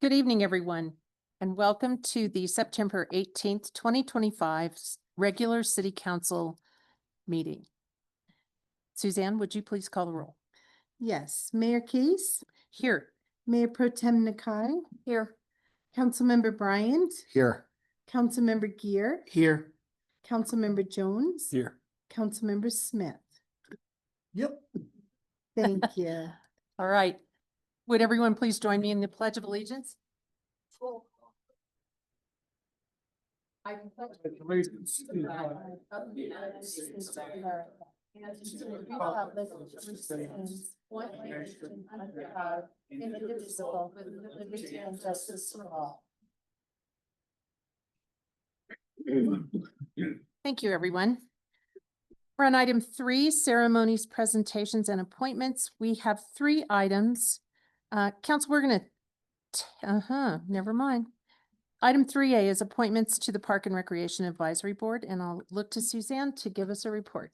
Good evening, everyone, and welcome to the September 18th, 2025 regular City Council meeting. Suzanne, would you please call the roll? Yes, Mayor Case, Here. Mayor Pro Tem Nakai, Here. Councilmember Bryant, Here. Councilmember Gear, Here. Councilmember Jones, Here. Councilmember Smith. Yep. Thank you. All right. Would everyone please join me in the Pledge of Allegiance? I pledge Allegiance to the flag of the United States of America and to the republic which stands one nation under God, indivisible, with liberty and justice for all. Thank you, everyone. We're on item 3, ceremonies, presentations, and appointments. We have 3 items. Council, we're going to, never mind. Item 3A is appointments to the Park and Recreation Advisory Board, and I'll look to Suzanne to give us a report.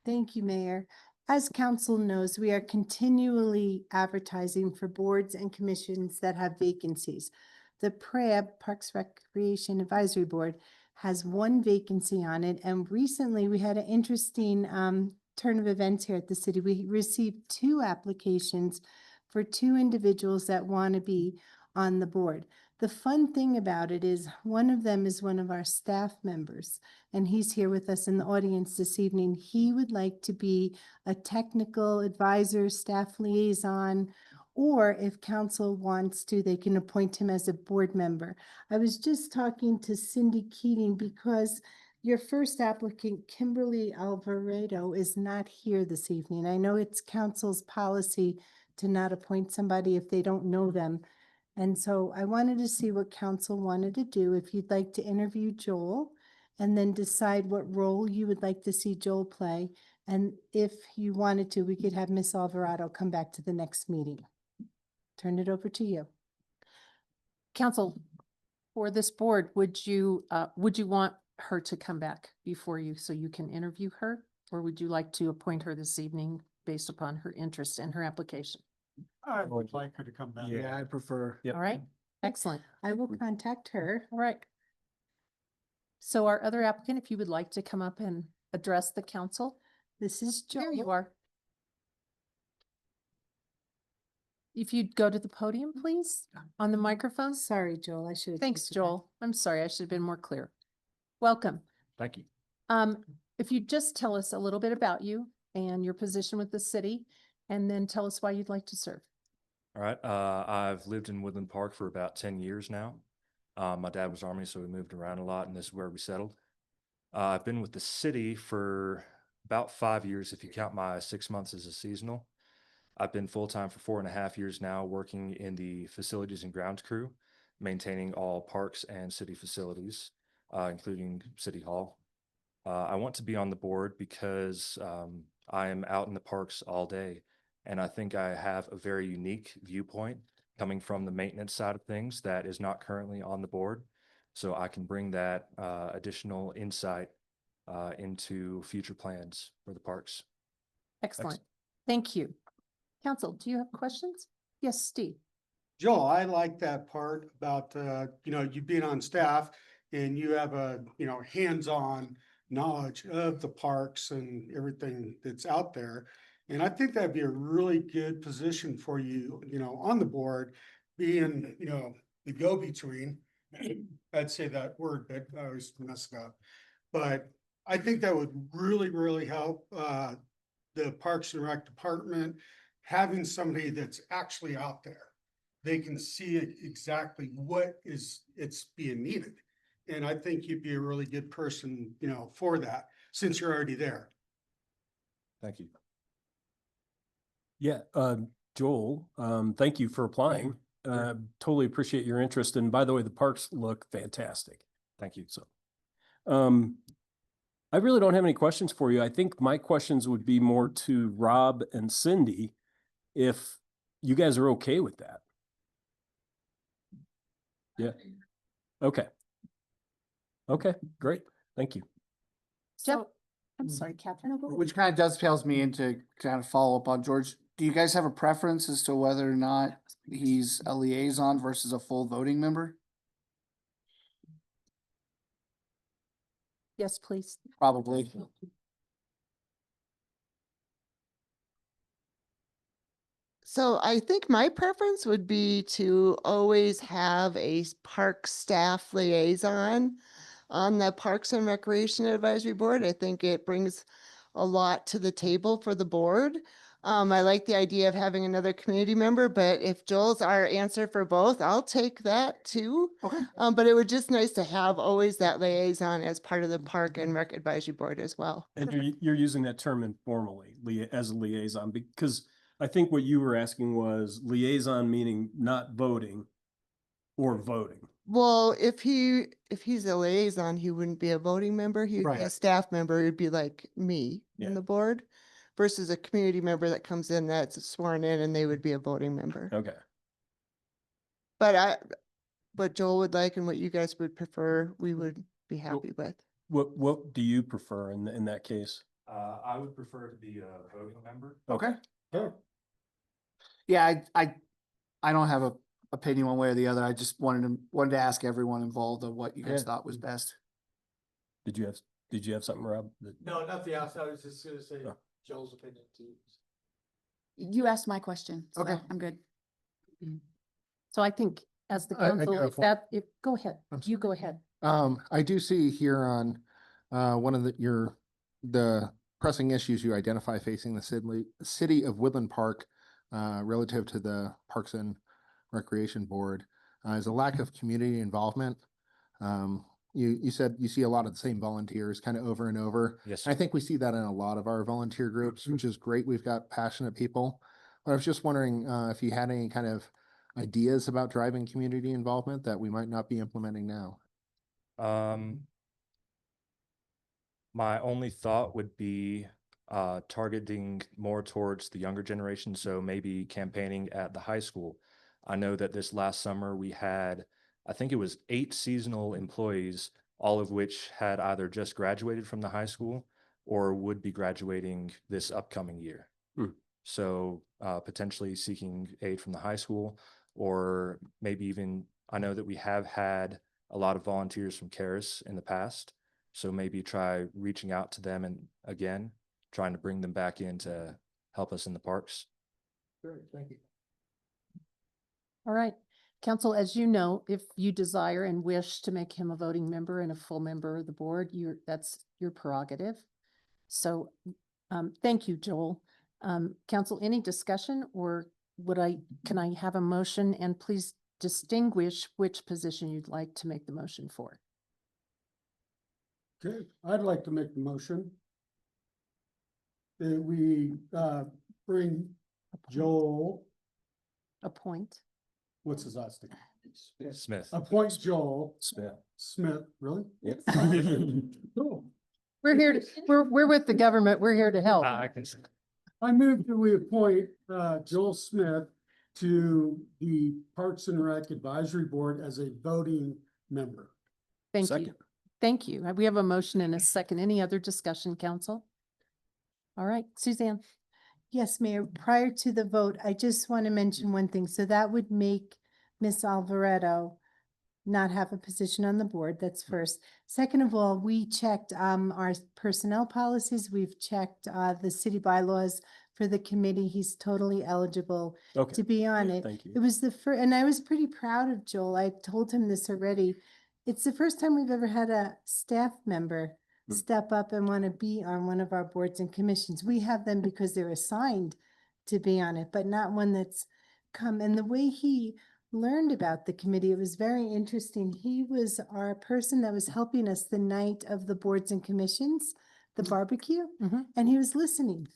Thank you, Mayor. As council knows, we are continually advertising for boards and commissions that have vacancies. The PRAB, Parks Recreation Advisory Board, has 1 vacancy on it, and recently we had an interesting turn of events here at the city. We received 2 applications for 2 individuals that want to be on the board. The fun thing about it is one of them is one of our staff members, and he's here with us in the audience this evening. He would like to be a technical advisor, staff liaison, or if council wants to, they can appoint him as a board member. I was just talking to Cindy Keating because your first applicant, Kimberly Alvarado, is not here this evening. I know it's council's policy to not appoint somebody if they don't know them. And so I wanted to see what council wanted to do. If you'd like to interview Joel and then decide what role you would like to see Joel play. And if you wanted to, we could have Miss Alvarado come back to the next meeting. Turn it over to you. Council, for this board, would you want her to come back before you so you can interview her? Or would you like to appoint her this evening based upon her interest and her application? I would like her to come back. Yeah, I prefer. All right, excellent. I will contact her. All right. So our other applicant, if you would like to come up and address the council, This is Joel. there you are. If you'd go to the podium, please, on the microphone. Sorry, Joel, I should have. Thanks, told you that. Joel. I'm sorry, I should have been more clear. Welcome. Thank you. If you just tell us a little bit about you and your position with the city, and then tell us why you'd like to serve. All right. I've lived in Woodland Park for about 10 years now. My dad was Army, so we moved around a lot, and this is where we settled. I've been with the city for about 5 years, if you count my 6 months as a seasonal. I've been full-time for 4.5 years now, working in the facilities and grounds crew, maintaining all parks and city facilities, including City Hall. I want to be on the board because I am out in the parks all day. And I think I have a very unique viewpoint coming from the maintenance side of things that is not currently on the board. So I can bring that additional insight into future plans for the parks. Excellent. Thank you. Council, do you have questions? Yes, Steve. Joel, I like that part about, you being on staff and you have a, hands-on knowledge of the parks and everything that's out there. And I think that'd be a really good position for you, on the board, being, the go-between. I'd say that word, but I always mess it up. But I think that would really, really help the Parks and Rec department, having somebody that's actually out there. They can see exactly what it's being needed. And I think you'd be a really good person, for that, since you're already there. Thank you. Yeah, Joel, thank you for applying. Totally appreciate your interest. And by the way, the parks look fantastic. Thank you. So, I really don't have any questions for you. I think my questions would be more to Rob and Cindy, if you guys are okay with that. Yeah. Okay. Okay, great. Thank you. Jeff, I'm sorry, Catherine. Which kind of dovetails me into kind of follow up on George. do you guys have a preference as to whether or not he's a liaison versus a full voting member? Yes, please. Probably. So I think my preference would be to always have a park staff liaison on the Parks and Recreation Advisory Board. I think it brings a lot to the table for the board. I like the idea of having another community member, but if Joel's our answer for both, I'll take that too. Okay. But it would just nice to have always that liaison as part of the Park and Rec Advisory Board as well. And you're using that term informally, as a liaison, because I think what you were asking was liaison meaning not voting or voting. Well, if he's a liaison, he wouldn't be a voting member. He'd be a Right. staff member. It'd be like me Yeah. in the board versus a community member that comes in that's sworn in and they would be a voting member. Okay. But what Joel would like and what you guys would prefer, we would be happy with. What do you prefer in that case? I would prefer to be a voting member. Okay. Sure. Yeah, I don't have a opinion one way or the other. I just wanted to ask everyone involved of what you guys Yeah. thought was best. Did you have something, Rob? No, nothing else. I was just gonna say Oh. Joel's opinion too. You asked my question, so Okay. I'm good. So I think as the I council, got a if that, if, go ahead, I'm you go ahead. I do see here on, one of the pressing issues you identify facing the city of Woodland Park, relative to the Parks and Recreation Board, is a lack of community involvement. You said you see a lot of the same volunteers kind of over and over. Yes, I sir. think we see that in a lot of our volunteer groups, which is great. We've got passionate people. But I was just wondering, if you had any kind of ideas about driving community involvement that we might not be implementing now. My only thought would be targeting more towards the younger generation, so maybe campaigning at the high school. I know that this last summer we had, I think it was 8 seasonal employees, all of which had either just graduated from the high school or would be graduating this upcoming year. Hmm. So potentially seeking aid from the high school, or maybe even, I know that we have had a lot of volunteers from Caris in the past. So maybe try reaching out to them and again, trying to bring them back in to help us in the parks. Great, thank you. All right. Council, as you know, if you desire and wish to make him a voting member and a full member of the board, that's your prerogative. So, thank you, Joel. Council, any discussion or can I have a motion and please distinguish which position you'd like to make the motion for? Okay, I'd like to make the motion that we bring Joel, Appoint. what's his last name? Smith. Appoint Joel Smith. Smith, really? Yep. Cool. We're here to, we're with the government. We're here to help. I move that we appoint Joel Smith to the Parks and Rec Advisory Board as a voting member. Thank you. Second. Thank you. We have a motion and a second. Any other discussion, council? All right, Suzanne. Yes, Mayor, prior to the vote, I just want to mention one thing. So that would make Ms. Alvaretto not have a position on the board. That's first. Second of all, we checked our personnel policies. We've checked the city bylaws for the committee. He's totally eligible to Okay, be on it. thank you. It was the first, and I was pretty proud of Joel. I told him this already. It's the first time we've ever had a staff member Hmm. step up and want to be on one of our boards and commissions. We have them because they're assigned to be on it, but not one that's come. And the way he learned about the committee, it was very interesting. He was our person that was helping us the night of the boards and commissions, the barbecue, Mhm. and he was listening.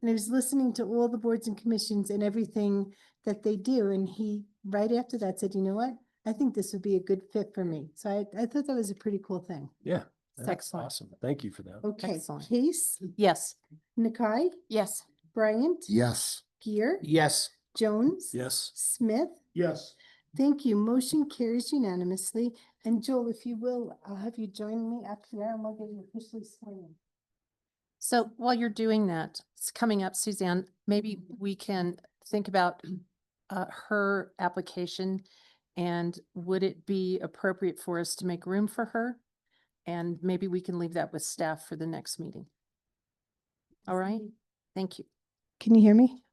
And he was listening to all the boards and commissions and everything that they do. And he, right after that, said, you know what? I think this would be a good fit for me. So I thought that was a pretty cool thing. Yeah, that's Excellent. awesome. Thank you for that. Okay, Excellent. Case, Yes. Nakai, Yes. Bryant, Yes. Gear, Yes. Jones, Yes. Smith. Yes. Thank you. Motion carries unanimously. And Joel, if you will, I'll have you join me up here and we'll get you officially sworn in. So while you're doing that, it's coming up, Suzanne, maybe we can think about her application. And would it be appropriate for us to make room for her? And maybe we can leave that with staff for the next meeting. All right, thank you. Can you hear me?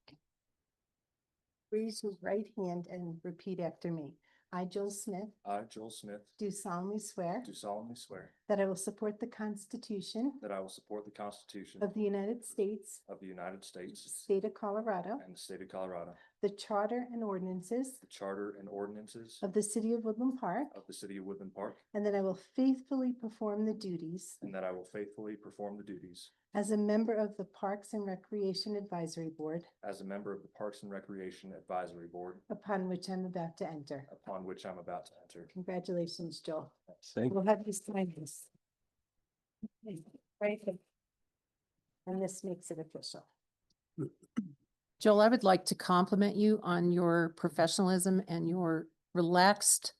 Raise your right hand and repeat after me. I, Joel Smith, I, Joel Smith, do solemnly swear do solemnly swear that I will support the Constitution that I will support the Constitution of the United States, of the United States State of Colorado, and the state of Colorado, the Charter and ordinances the charter and ordinances of the City of Woodland Park, of the city of Woodland Park, and that I will faithfully perform the duties and that I will faithfully perform the duties as a member of the Parks and Recreation Advisory Board, as a member of the Parks and Recreation Advisory Board, upon which I'm about to enter. upon which I'm about to enter. Congratulations, Joel. Thank We'll have you sign this. Right. And this makes it official. Joel, I would like to compliment you on your professionalism and your relaxed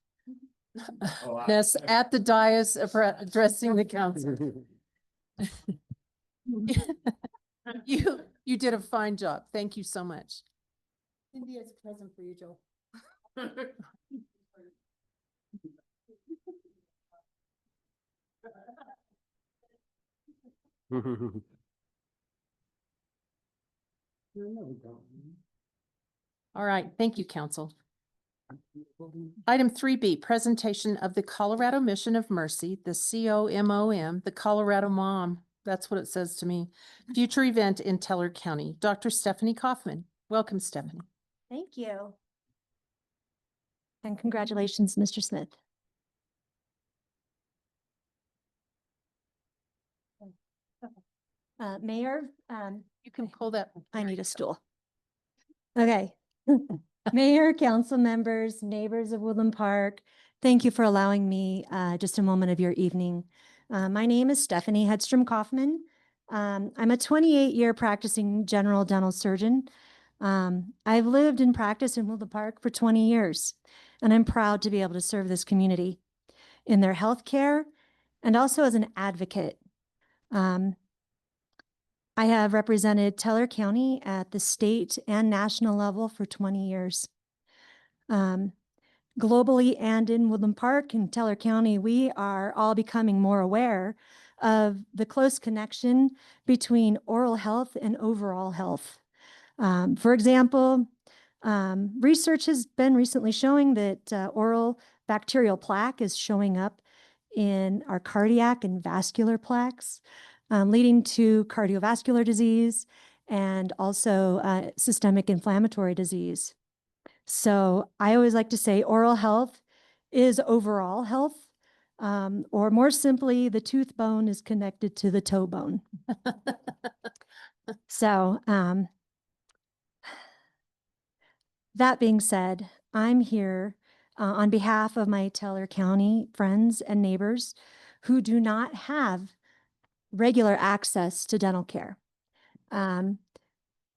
ness at the dais of addressing the council. You did a fine job. Thank you so much. Cindy has a present for you, Joel. All right, thank you, council. Item 3B, presentation of the Colorado Mission of Mercy, the COMOM, the Colorado Mom. That's what it says to me. Future event in Teller County. Dr. Stephanie Kaufman. Welcome, Stephanie. Thank you. And congratulations, Mr. Smith. Mayor, You can pull that. I need a stool. Okay. Mayor, council members, neighbors of Woodland Park, thank you for allowing me just a moment of your evening. My name is Stephanie Hedstrom Kaufman. I'm a 28-year practicing general dental surgeon. I've lived and practiced in Woodland Park for 20 years, and I'm proud to be able to serve this community in their healthcare and also as an advocate. I have represented Teller County at the state and national level for 20 years. Globally and in Woodland Park and Teller County, we are all becoming more aware of the close connection between oral health and overall health. For example, research has been recently showing that oral bacterial plaque is showing up in our cardiac and vascular plaques, leading to cardiovascular disease and also systemic inflammatory disease. So I always like to say oral health is overall health, or more simply, the tooth bone is connected to the toe bone. So that being said, I'm here on behalf of my Teller County friends and neighbors who do not have regular access to dental care.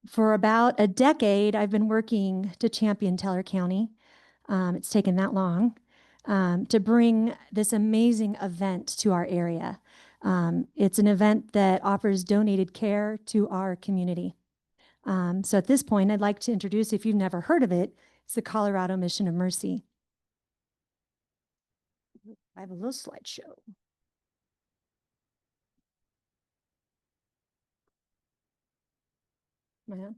For about a decade, I've been working to champion Teller County. It's taken that long to bring this amazing event to our area. It's an event that offers donated care to our community. So at this point, I'd like to introduce, if you've never heard of it, it's the Colorado Mission of Mercy. I have a little slideshow. Am I on?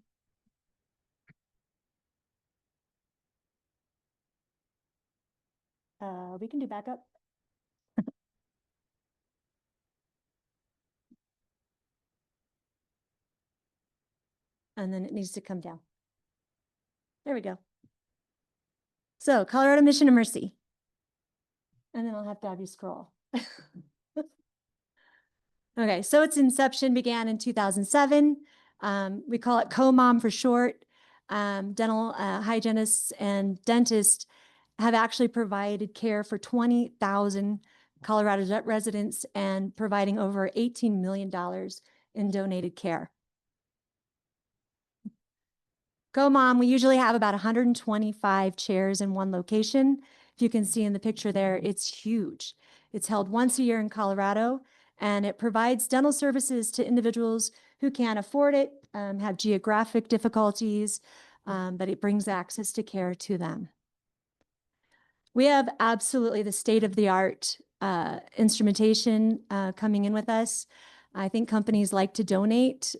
We can do backup. And then it needs to come down. There we go. So Colorado Mission of Mercy. And then I'll have to have you scroll. Okay, so its inception began in 2007. We call it COMOM for short. Dental hygienists and dentists have actually provided care for 20,000 Colorado residents and providing over $18 million in donated care. COMOM, we usually have about 125 chairs in one location. If you can see in the picture there, it's huge. It's held once a year in Colorado, And it provides dental services to individuals who can't afford it, have geographic difficulties, but it brings access to care to them. We have absolutely the state-of-the-art instrumentation coming in with us. I think companies like to donate,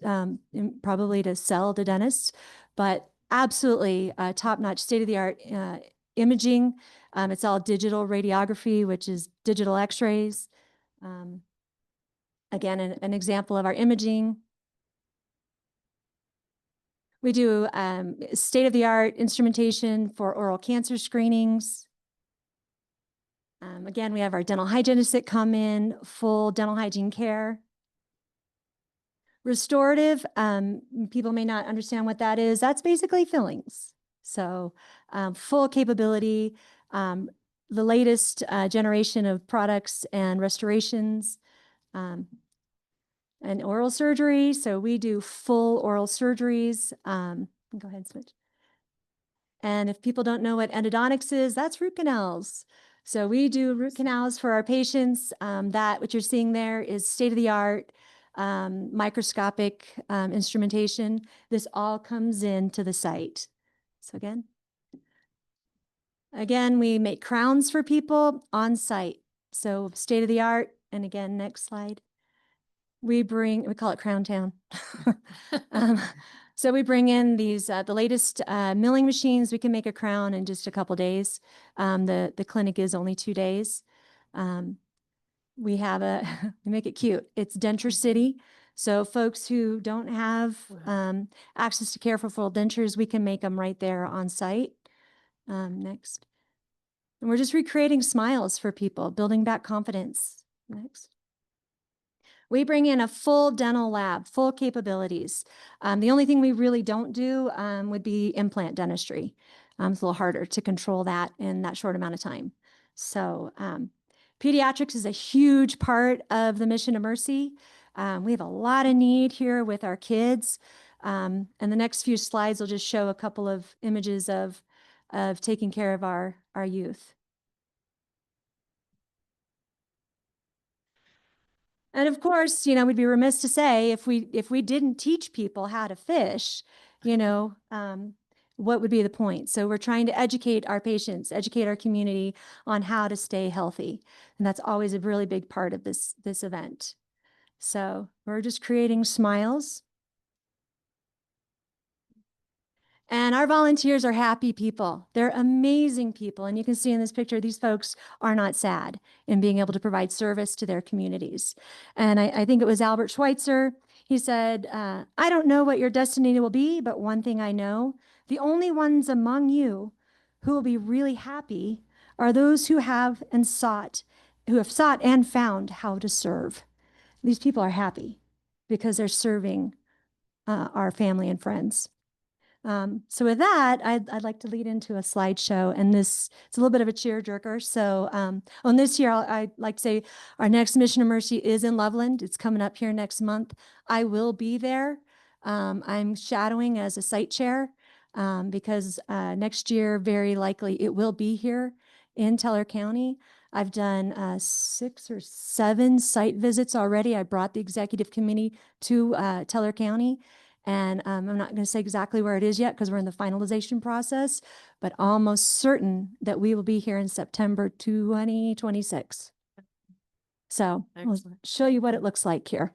probably to sell to dentists, but absolutely top-notch, state-of-the-art imaging. It's all digital radiography, which is digital x-rays. Again, an example of our imaging. We do state-of-the-art instrumentation for oral cancer screenings. Again, we have our dental hygienists that come in, full dental hygiene care. Restorative, people may not understand what that is. That's basically fillings. So full capability, the latest generation of products and restorations, and oral surgery. So we do full oral surgeries. Go ahead, switch. And if people don't know what endodontics is, that's root canals. So we do root canals for our patients. That what you're seeing there is state-of-the-art microscopic instrumentation. This all comes into the site. So again, we make crowns for people on site. So state-of-the-art. And again, next slide. We call it Crown Town. So we bring in these, the latest milling machines. We can make a crown in just a couple days. The clinic is only 2 days. We have we make it cute. It's Denture City. So folks who don't have access to care for full dentures, we can make them right there on site. Next. And we're just recreating smiles for people, building back confidence. Next. We bring in a full dental lab, full capabilities. The only thing we really don't do would be implant dentistry. It's a little harder to control that in that short amount of time. So pediatrics is a huge part of the Mission of Mercy. We have a lot of need here with our kids. And the next few slides will just show a couple of images of taking care of our youth. And of course, we'd be remiss to say if we didn't teach people how to fish, what would be the point? So we're trying to educate our patients, educate our community on how to stay healthy. And that's always a really big part of this event. So we're just creating smiles. And our volunteers are happy people. They're amazing people. And you can see in this picture, these folks are not sad in being able to provide service to their communities. And I think it was Albert Schweitzer. He said, I don't know what your destiny will be, but one thing I know, the only ones among you who will be really happy are those who have sought and found how to serve. These people are happy because they're serving our family and friends. So with that, I'd like to lead into a slideshow, and it's a little bit of a tearjerker. So on this year, I'd like to say our next Mission of Mercy is in Loveland. It's coming up here next month. I will be there. I'm shadowing as a site chair because next year, very likely, it will be here in Teller County. I've done 6 or 7 site visits already. I brought the executive committee to Teller County. And I'm not going to say exactly where it is yet because we're in the finalization process, but almost certain that we will be here in September 2026. So I'll show you what it looks like here.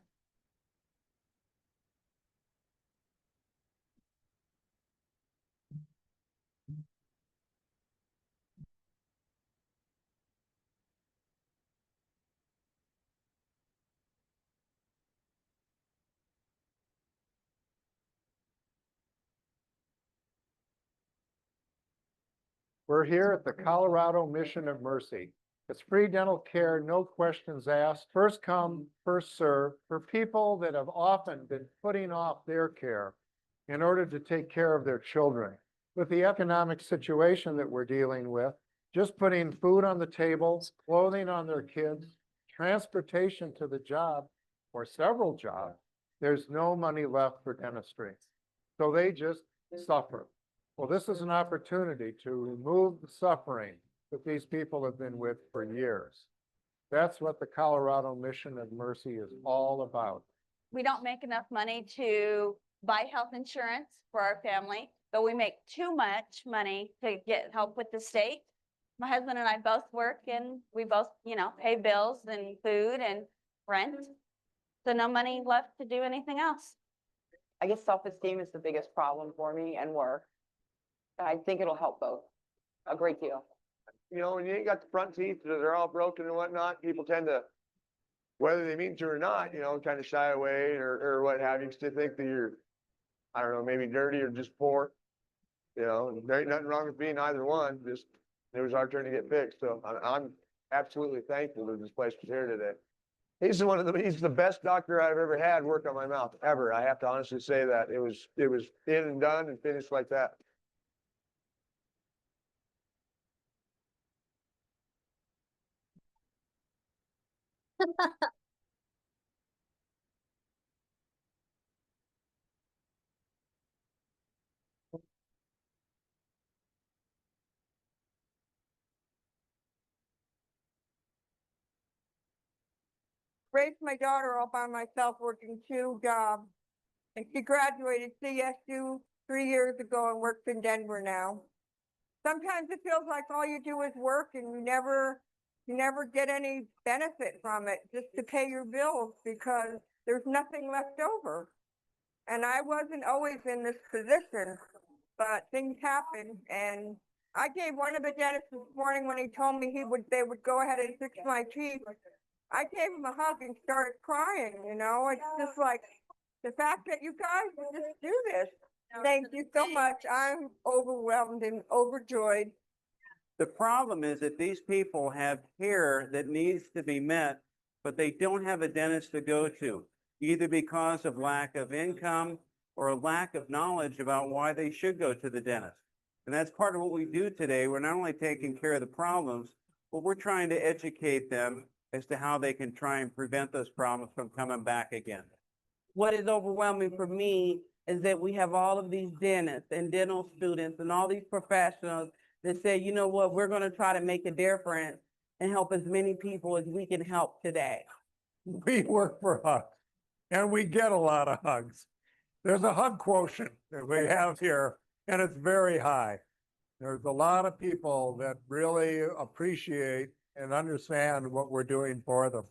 We're here at the Colorado Mission of Mercy. It's free dental care, no questions asked, first come, first serve, for people that have often been putting off their care in order to take care of their children. With the economic situation that we're dealing with, just putting food on the table, clothing on their kids, transportation to the job, or several jobs, there's no money left for dentistry. So they just suffer. Well, this is an opportunity to remove the suffering that these people have been with for years. That's what the Colorado Mission of Mercy is all about. We don't make enough money to buy health insurance for our family, but we make too much money to get help with the state. My husband and I both work and we both, pay bills and food and rent. So no money left to do anything else. I guess self-esteem is the biggest problem for me and work. I think it'll help both a great deal. You know, when you ain't got the front teeth, they're all broken and whatnot, people tend to, whether they mean to or not, kind of shy away or what have you, 'cause they think that you're, I don't know, maybe dirty or just poor. There ain't nothing wrong with being either one, just, it was our turn to get fixed, so I'm absolutely thankful that this place was here today. He's the best doctor I've ever had work on my mouth, ever. I have to honestly say that. It was in and done and finished like that. Raised my daughter all by myself, working 2 jobs. And she graduated CSU 3 years ago and works in Denver now. Sometimes it feels like all you do is work and you never get any benefit from it, just to pay your bills because there's nothing left over. And I wasn't always in this position, but things happen. And I gave one of the dentists this morning when he told me they would go ahead and fix my teeth. I gave him a hug and started crying, it's just like the fact that you guys just do this. Thank you so much. I'm overwhelmed and overjoyed. The problem is that these people have care that needs to be met, but they don't have a dentist to go to, either because of lack of income or a lack of knowledge about why they should go to the dentist. And that's part of what we do today. We're not only taking care of the problems, but we're trying to educate them as to how they can try and prevent those problems from coming back again. What is overwhelming for me is that we have all of these dentists and dental students and all these professionals that say, you know what, we're going to try to make a difference and help as many people as we can help today. We work for hugs and we get a lot of hugs. There's a hug quotient that we have here and it's very high. There's a lot of people that really appreciate and understand what we're doing for them.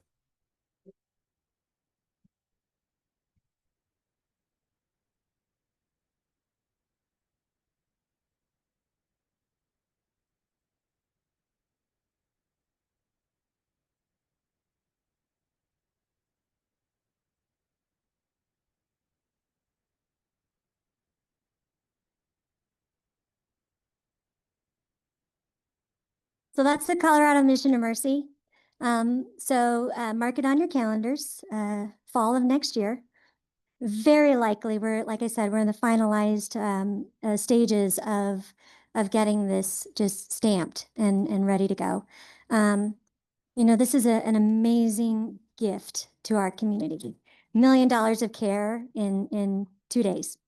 So that's the Colorado Mission of Mercy. Mark it on your calendars, fall of next year. Very likely, like I said, we're in the finalized stages of getting this just stamped and ready to go. This is an amazing gift to our community. $1 million of care in 2 days.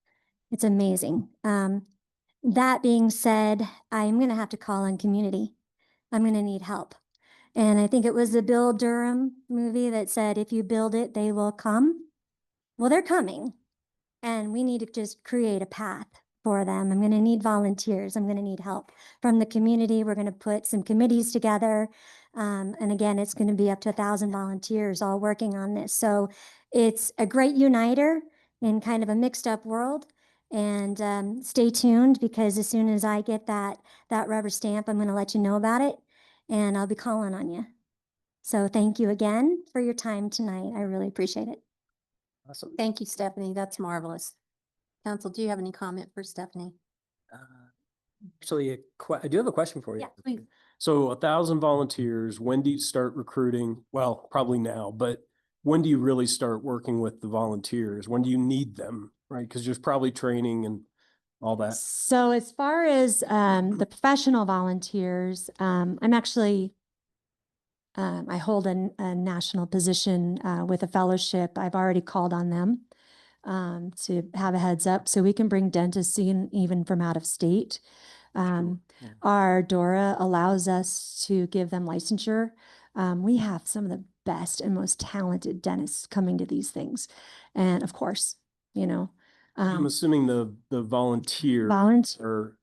It's amazing. That being said, I'm going to have to call on community. I'm going to need help. And I think it was the Bill Durham movie that said, if you build it, they will come. Well, they're coming. And we need to just create a path for them. I'm going to need volunteers. I'm going to need help from the community. We're going to put some committees together. And again, it's going to be up to 1,000 volunteers all working on this. So it's a great uniter in kind of a mixed up world. And stay tuned, because as soon as I get that rubber stamp, I'm going to let you know about it, and I'll be calling on you. So thank you again for your time tonight. I really appreciate it. Awesome. Thank you, Stephanie. That's marvelous. Council, do you have any comment for Stephanie? Actually, I do have a question for you. Yeah, please. So 1,000 volunteers, when do you start recruiting? Well, probably now, but when do you really start working with the volunteers? When do you need them, right? Because there's probably training and all that. So as far as the professional volunteers, I'm actually, I hold a national position with a fellowship. I've already called on them to have a heads up, so we can bring dentists in even from out of state. Our DORA allows us to give them licensure We have some of the best and most talented dentists coming to these things. And of course, you know, I'm assuming the volunteer volunteer. or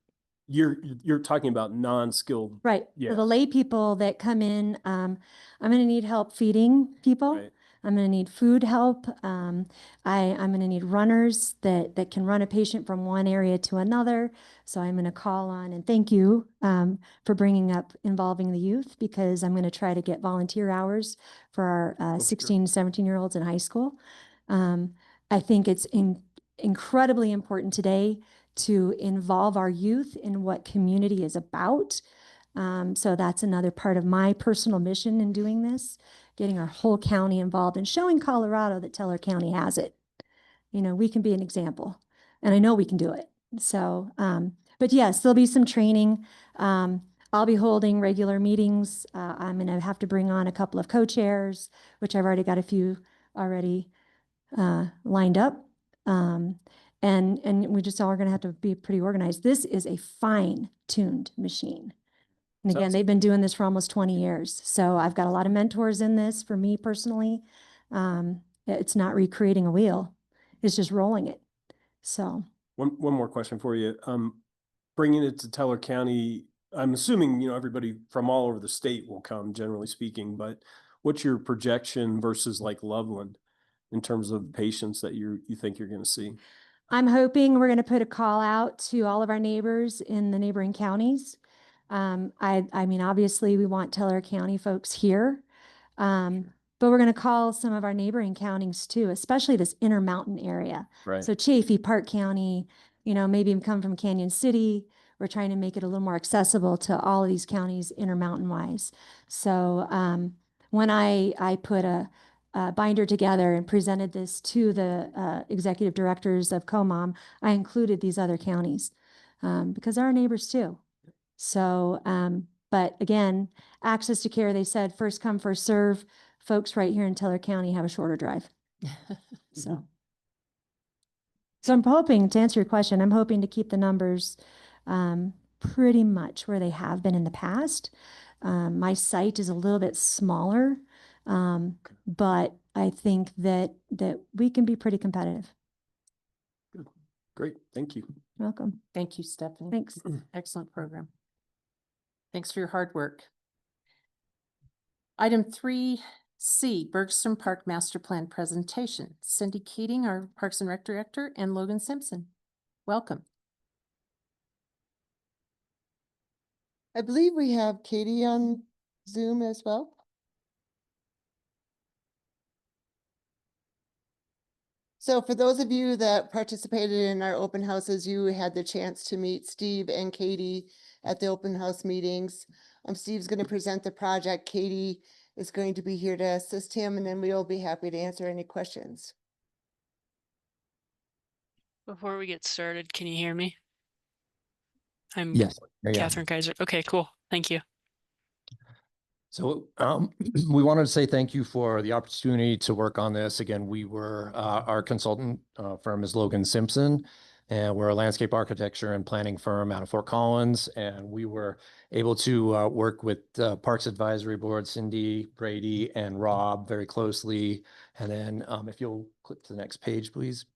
you're talking about non-skilled. Right. Yeah. So the lay people that come in, I'm going to need help feeding people. Right. I'm going to need food help. I'm going to need runners that can run a patient from one area to another. So I'm going to call on and thank you for bringing up involving the youth, because I'm going to try to get volunteer hours for our 16, 17-year-olds in high school. I think it's incredibly important today to involve our youth in what community is about. So that's another part of my personal mission in doing this, getting our whole county involved and showing Colorado that Teller County has it. You know, we can be an example, and I know we can do it. So, but yes, there'll be some training. I'll be holding regular meetings. I'm going to have to bring on a couple of co-chairs, which I've already got a few already lined up. And we just all are going to have to be pretty organized. This is a fine-tuned machine. And again, they've been doing this for almost 20 years. So I've got a lot of mentors in this for me personally. It's not recreating a wheel. It's just rolling it. So One more question for you. Bringing it to Teller County, I'm assuming, you know, everybody from all over the state will come, generally speaking, but what's your projection versus like Loveland in terms of patients that you think you're going to see? I'm hoping we're going to put a call out to all of our neighbors in the neighboring counties. I mean, obviously we want Teller County folks here, but we're going to call some of our neighboring counties too, especially this Intermountain area. Right. So Chaffee, Park County, you know, maybe come from Canyon City. We're trying to make it a little more accessible to all of these counties Intermountain wise. So when I put a binder together and presented this to the executive directors of COMOM, I included these other counties because they're our neighbors too. So, but again, access to care, they said first come, first serve. Folks right here in Teller County have a shorter drive. So I'm hoping, to answer your question, I'm hoping to keep the numbers pretty much where they have been in the past. My site is a little bit smaller, but I think that we can be pretty competitive. Great. Thank you. Welcome. Thank you, Stephanie. Thanks. Excellent program. Thanks for your hard work. Item 3C, Bergstrom Park Master Plan Presentation. Cindy Keating, our Parks and Rec Director, and Logan Simpson. Welcome. I believe we have Katie on Zoom as well. So for those of you that participated in our open houses, you had the chance to meet Steve and Katie at the open house meetings. Steve's going to present the project. Katie is going to be here to assist him, and then we'll be happy to answer any questions. Before we get started, can you hear me? I'm Yes. Catherine Kaiser. Okay, cool. Thank you. So we wanted to say thank you for the opportunity to work on this. Again, we were, our consultant firm is Logan Simpson, and we're a landscape architecture and planning firm out of Fort Collins. And we were able to work with Parks Advisory Board, Cindy, Brady, and Rob very closely. And then if you'll click to the next page, please.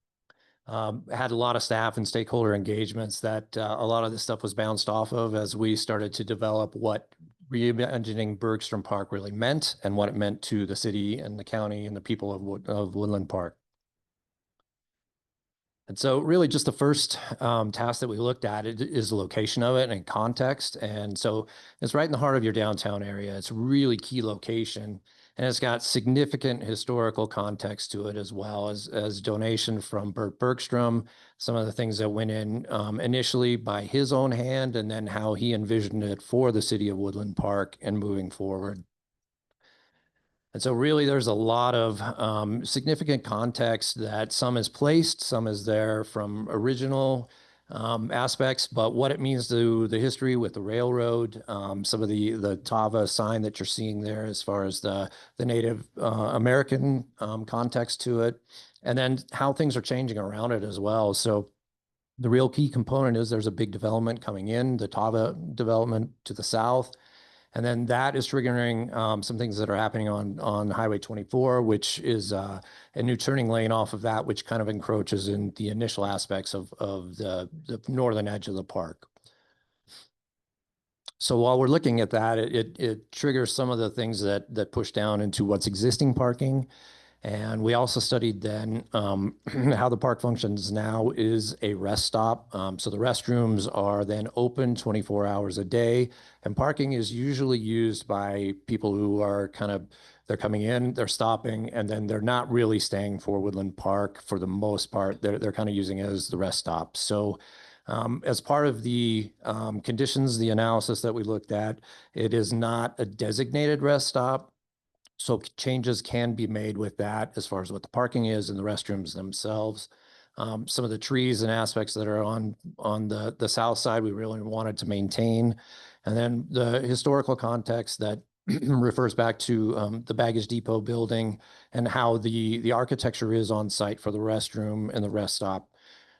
Had a lot of staff and stakeholder engagements that a lot of this stuff was bounced off of as we started to develop what reimagining Bergstrom Park really meant and what it meant to the city and the county and the people of Woodland Park. And so really just the first task that we looked at is the location of it and context. And so it's right in the heart of your downtown area. It's a really key location, and it's got significant historical context to it, as well as donation from Bert Bergstrom, some of the things that went in initially by his own hand, and then how he envisioned it for the city of Woodland Park and moving forward. And so really there's a lot of significant context that some is placed, some is there from original aspects, but what it means to the history with the railroad, some of the Tava sign that you're seeing there as far as the Native American context to it, and then how things are changing around it as well. So the real key component is there's a big development coming in, the Tava development to the south. And then that is triggering some things that are happening on Highway 24, which is a new turning lane off of that, which kind of encroaches in the initial aspects of the northern edge of the park. So while we're looking at that, it triggers some of the things that push down into what's existing parking. And we also studied then how the park functions now is a rest stop. So the restrooms are then open 24 hours a day, and parking is usually used by people who are they're coming in, they're stopping, and then they're not really staying for Woodland Park for the most part. They're kind of using it as the rest stop. So as part of the conditions, the analysis that we looked at, it is not a designated rest stop. So changes can be made with that as far as what the parking is and the restrooms themselves. Some of the trees and aspects that are on the south side, we really wanted to maintain. And then the historical context that refers back to the baggage depot building and how the architecture is on site for the restroom and the rest stop.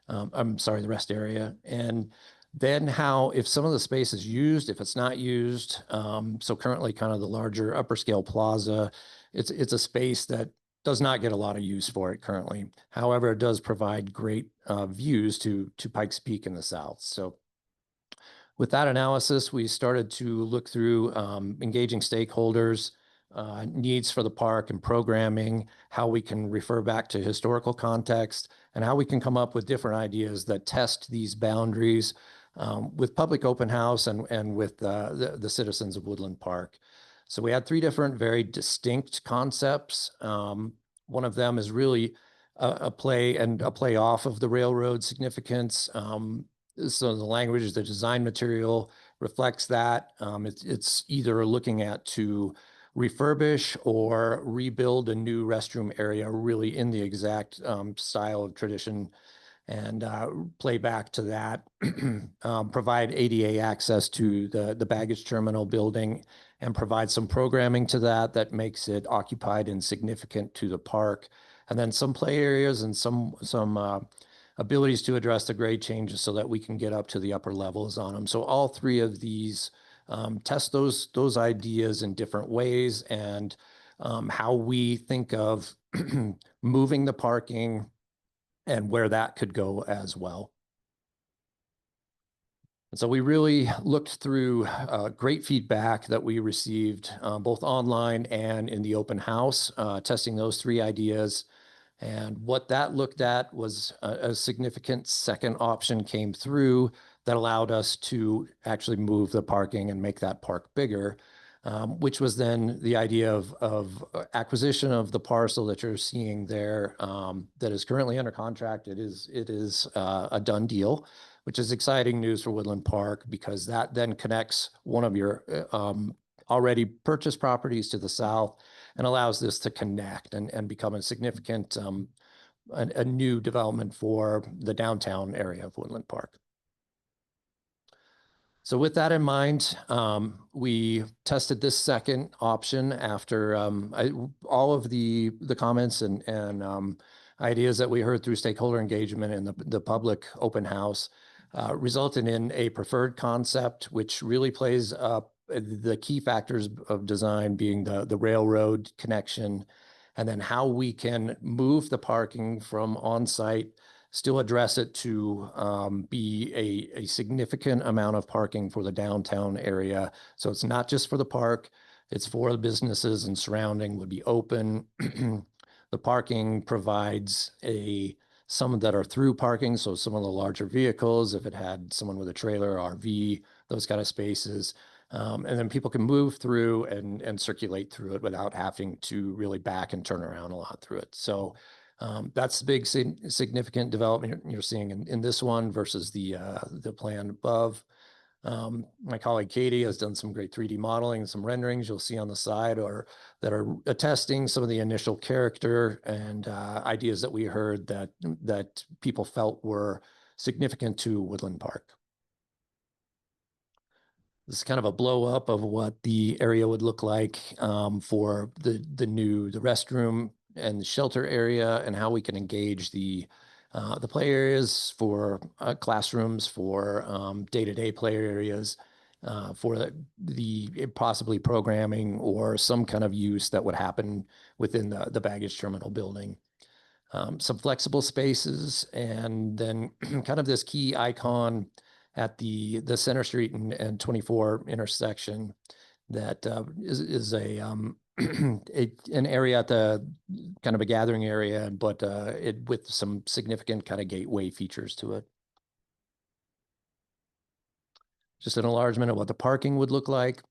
The rest area. And then how, if some of the space is used, if it's not used, so currently kind of the larger upper scale plaza, it's a space that does not get a lot of use for it currently. However, it does provide great views to Pikes Peak in the south. So with that analysis, we started to look through engaging stakeholders, needs for the park and programming, how we can refer back to historical context, and how we can come up with different ideas that test these boundaries with public open house and with the citizens of Woodland Park. So we had 3 different very distinct concepts. One of them is really a play off of the railroad significance. So the language, the design material reflects that. It's either looking at to refurbish or rebuild a new restroom area really in the exact style of tradition, and play back to that, provide ADA access to the baggage terminal building, and provide some programming to that makes it occupied and significant to the park. And then some play areas and some abilities to address the grade changes so that we can get up to the upper levels on them. So all 3 of these test those ideas in different ways, and how we think of moving the parking and where that could go as well. And so we really looked through great feedback that we received both online and in the open house, testing those 3 ideas. And what that looked at was a significant second option came through that allowed us to actually move the parking and make that park bigger, which was then the idea of acquisition of the parcel that you're seeing there that is currently under contract. It is a done deal, which is exciting news for Woodland Park, because that then connects one of your already purchased properties to the south and allows this to connect and become a significant a new development for the downtown area of Woodland Park. So with that in mind, we tested this second option after all of the comments and ideas that we heard through stakeholder engagement and the public open house resulted in a preferred concept, which really plays up the key factors of design being the railroad connection, and then how we can move the parking from on-site, still address it to be a significant amount of parking for the downtown area. So it's not just for the park, it's for the businesses and surrounding would be open. The parking provides some that are through parking, so some of the larger vehicles, if it had someone with a trailer, RV, those kind of spaces. And then people can move through and circulate through it without having to really back and turn around a lot through it. So that's the big significant development you're seeing in this one versus the plan above. My colleague Katie has done some great 3D modeling and some renderings you'll see on the side that are attesting some of the initial character and ideas that we heard that people felt were significant to Woodland Park. This is kind of a blow up of what the area would look like for the restroom and the shelter area, and how we can engage the play areas for classrooms, for day-to-day play areas, for the possibly programming or some kind of use that would happen within the baggage terminal building. Some flexible spaces, and then kind of this key icon at the Center Street and 24 intersection that is a an area at the kind of a gathering area, but it with some significant kind of gateway features to it. Just an enlargement of what the parking would look like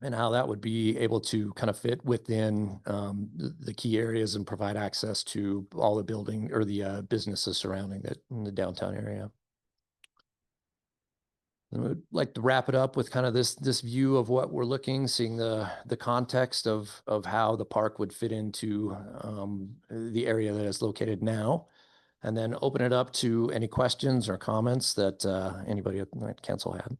and how that would be able to kind of fit within the key areas and provide access to all the building or the businesses surrounding it in the downtown area. And we'd like to wrap it up with kind of this view of what we're looking, seeing the context of how the park would fit into the area that is located now, and then open it up to any questions or comments that anybody at council had.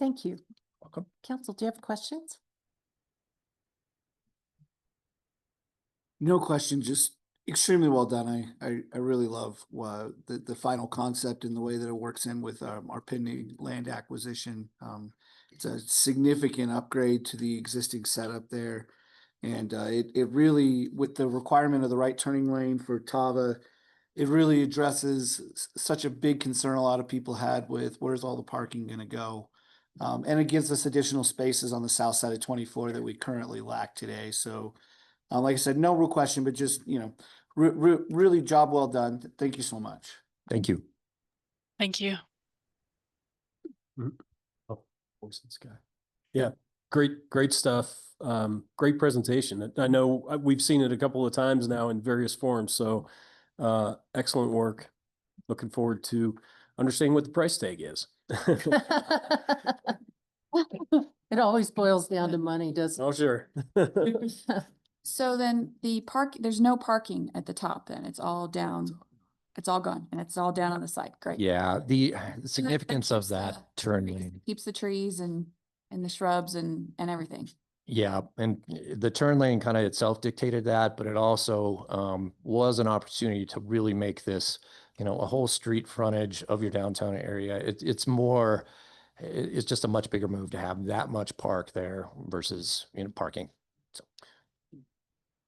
Thank you. Welcome. Council, do you have questions? No question, just extremely well done. I really love the final concept and the way that it works in with our pending land acquisition. It's a significant upgrade to the existing setup there. And it really, with the requirement of the right turning lane for Tava, it really addresses such a big concern a lot of people had with where's all the parking going to go. And it gives us additional spaces on the south side of 24 that we currently lack today. So like I said, no real question, but just, really job well done. Thank you so much. Thank you. Thank you. Oh, voice and sky. Yeah, great stuff. Great presentation. I know we've seen it a couple of times now in various forms, so excellent work. Looking forward to understanding what the price tag is. It always boils down to money, doesn't Oh, sure. So then there's no parking at the top then, it's all down, it's all gone, and it's all down on the side, great. Yeah, the That significance of keeps that the turn trees- lane. Keeps the trees and the shrubs and everything. Yeah, and the turn lane kind of itself dictated that, but it also was an opportunity to really make this, a whole street frontage of your downtown area. It's more, it's just a much bigger move to have that much park there versus, parking. So.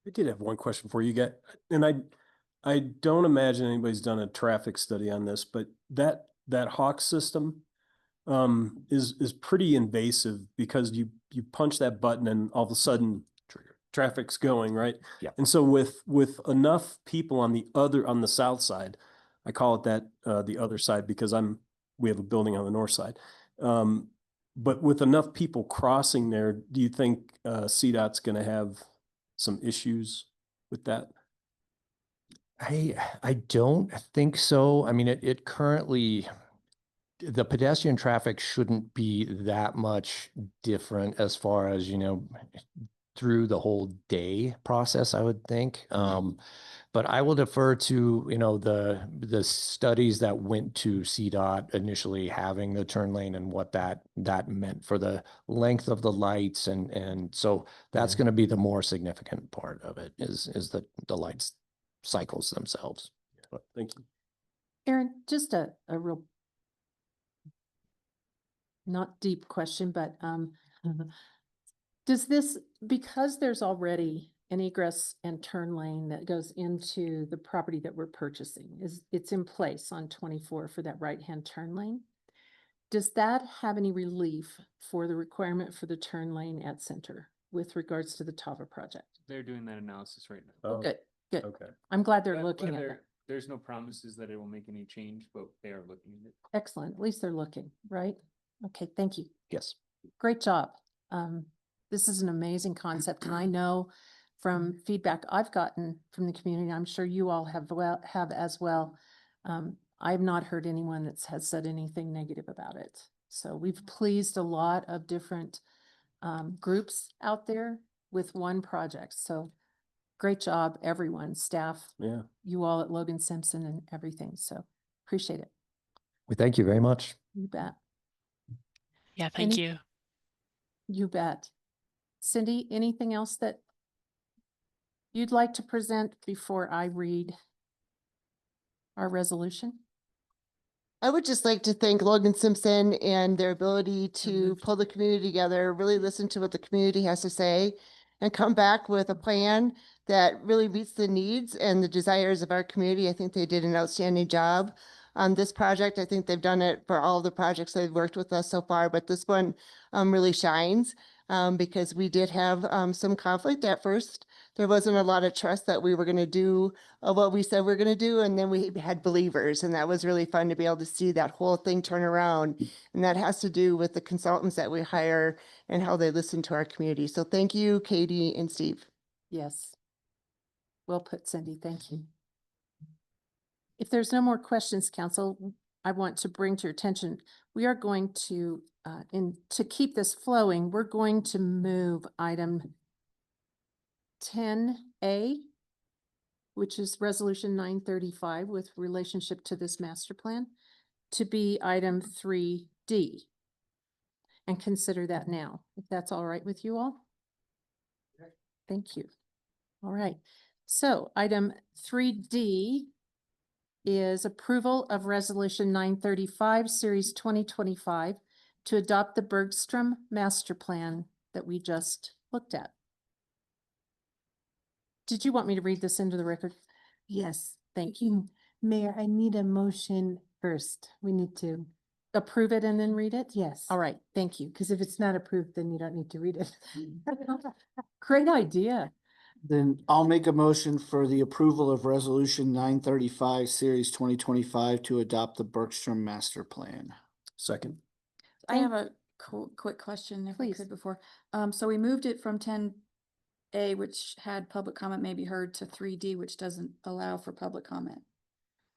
I did have one question for you guys, and I don't imagine anybody's done a traffic study on this, but that Hawk system is pretty invasive because you punch that button and all of a sudden traffic's going, right? Yeah. And so with enough people on the south side, I call it that the other side because we have a building on the north side. But with enough people crossing there, do you think CDOT's going to have some issues with that? I don't think so. I mean, it currently, the pedestrian traffic shouldn't be that much different as far as, through the whole day process, I would think. But I will defer to, the studies that went to CDOT initially having the turn lane and what that meant for the length of the lights. And so that's going to be the more significant part of it is the lights cycles themselves. Thank you. Aaron, just a real not deep question, but does this, because there's already an egress and turn lane that goes into the property that we're purchasing, it's in place on 24 for that right-hand turn lane? Does that have any relief for the requirement for the turn lane at Center with regards to the Tava project? They're doing that analysis right now. Oh, Good. okay. I'm glad they're But looking at that. There's no promises that it will make any change, but they are looking at it. Excellent. At least they're looking, right? Okay, thank you. Yes. Great job. This is an amazing concept, and I know from feedback I've gotten from the community, I'm sure you all have as well. I've not heard anyone that has said anything negative about it. So we've pleased a lot of different groups out there with one project. So great job, everyone, staff, Yeah. you all at Logan Simpson and everything. So appreciate it. We thank you very much. You bet. Yeah, thank Any- you. You bet. Cindy, anything else that you'd like to present before I read our resolution? I would just like to thank Logan Simpson and their ability to pull the community together, really listen to what the community has to say, and come back with a plan that really meets the needs and the desires of our community. I think they did an outstanding job on this project. I think they've done it for all of the projects they've worked with us so far, but this one really shines because we did have some conflict at first. There wasn't a lot of trust that we were going to do what we said we are going to do. And then we had believers, and that was really fun to be able to see that whole thing turn around. And that has to do with the consultants that we hire and how they listen to our community. So thank you, Katie and Steve. Yes. Well put, Cindy. Thank you. If there's no more questions, council, I want to bring to your attention, we are going to, to keep this flowing, we're going to move item 10A, which is resolution 935 with relationship to this master plan, to be item 3D. And consider that now, if that's all right with you all. Thank you. All right. So item 3D is approval of resolution 935, series 2025, to adopt the Bergstrom master plan that we just looked at. Did you want me to read this into the record? Yes. Thank you. Mayor, I need a motion first. We need to, Approve it and then read it? yes. All right, thank you. Because if it's not approved, then you don't need to read it. Great idea. Then I'll make a motion for the approval of resolution 935, series 2025 to adopt the Bergstrom master plan. Second. I have a quick question if we Please. could before. So we moved it from 10A, which had public comment may be heard, to 3D, which doesn't allow for public comment.